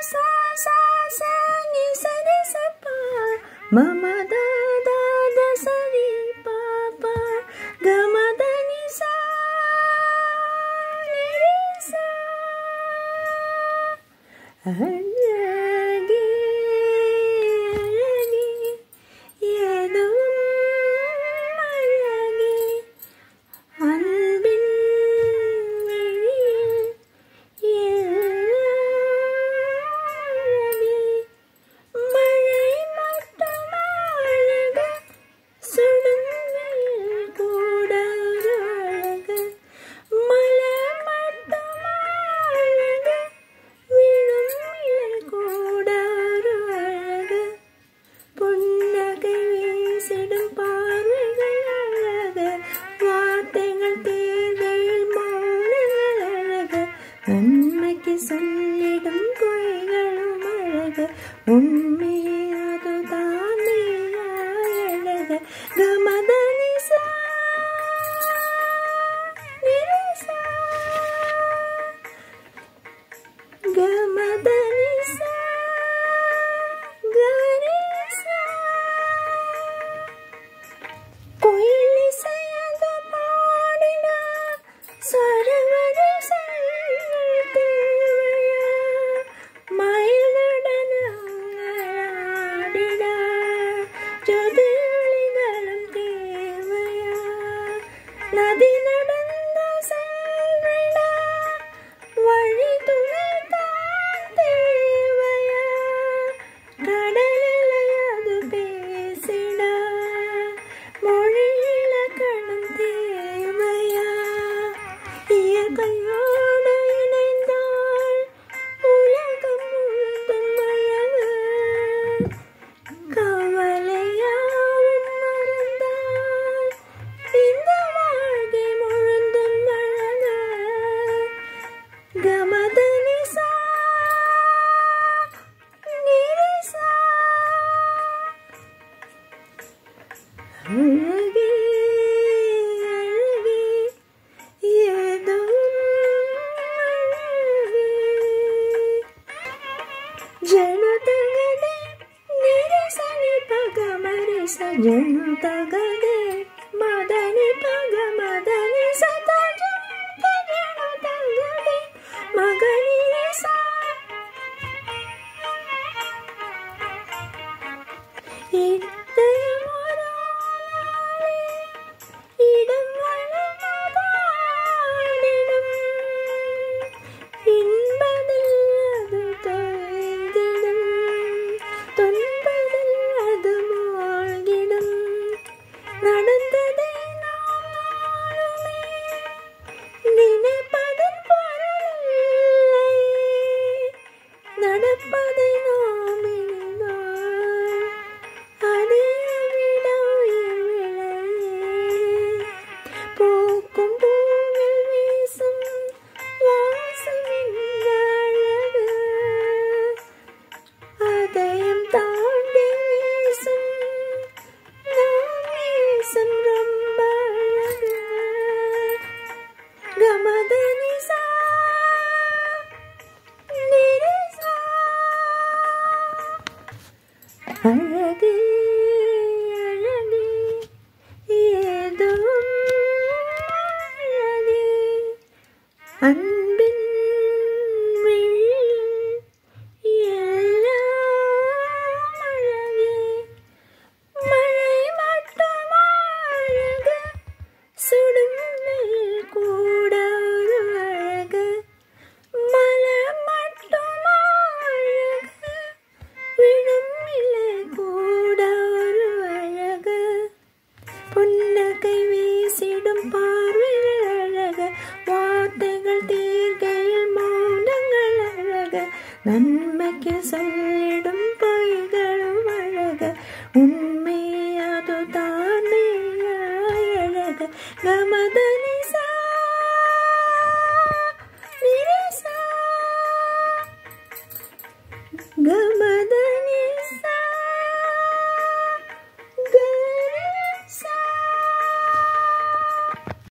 sa sa sa ni sa ni sa pa ma ma da da da sa ni pa pa ga ma da ni sa ni re sa அழகே அழகே எதுவும் அழகே அன்பின் விழியில் அழகே மழை மட்டும் அழகு சுடும் வெயில் கூட ஒரு அழகு மலை மட்டும் அழகு விழும் இலை கூட ஒரு அழகு புன்னகை வீசிடும் பார்வைகள் அழகு வார்த்தைகள் தேவையில் மௌனங்கள் அழகு நன்மைக்கு சொல்லிடும் பொய்களும் அழகு உண்மையே அதுதானே அழகு கமதனிசா நிரசா கமதனிசா கரிசா கோயிலிசையது பாடினா சரவரிசை தேவையா மயில் நடனங்களாடினா ஜோதிகளிகளும் தேவையா நதி நடந்த செல்விடா வழி துணைதான் தேவையா கடலில் அது பேசிடா மொழி இலக்கணம் தேவையா இயற்கையோடு இணைந்தால் உலகம் முழுதும் அழகு கவலையாவும் மறந்தால் இந்த வாழ்க்கை முழுதும் அழகு கமதனிசா நிரசா அழகே அழகே எதுவும் அழகே ஜனதகதே நிரசனி பகமரிச ஜனதகதே மதனி பக மதனி சதஜ ஜனதகதே மகனிசா இடம் வளமதாடிடும் இன்பதில் அது தோய்ந்திடும் துன்பதில் அது மூழ்கிடும் நடந்ததை நாம் நாளுமே நினைப்பதில் பொருளில்லை நடப்பதை நாம் எண்ணினால் அதை விட உயிர் விளையே பூக்கும் பூவில் வீசும் வாசம் இந்த அழகு அதையும் தாண்டி வீசும் நாம் வீசும் ரொம்ப அழகு கமதனிசா நிரசா அழகே அழகே ஏதுவும் அழகே அன்பின் விழியில் எல்லாம் அழகே மழை மட்டும் அழகு சுடும் வெயில் கூட ஒரு அழகு மலை மட்டும் அழகு விழும் இலை கூட ஒரு அழகு புன்னகை வீசிடும் பார்வைகள் அழகு வார்த்தைகள் தீர்க்கையில் மௌனங்கள் அழகு நன்மைக்கு சொல்ல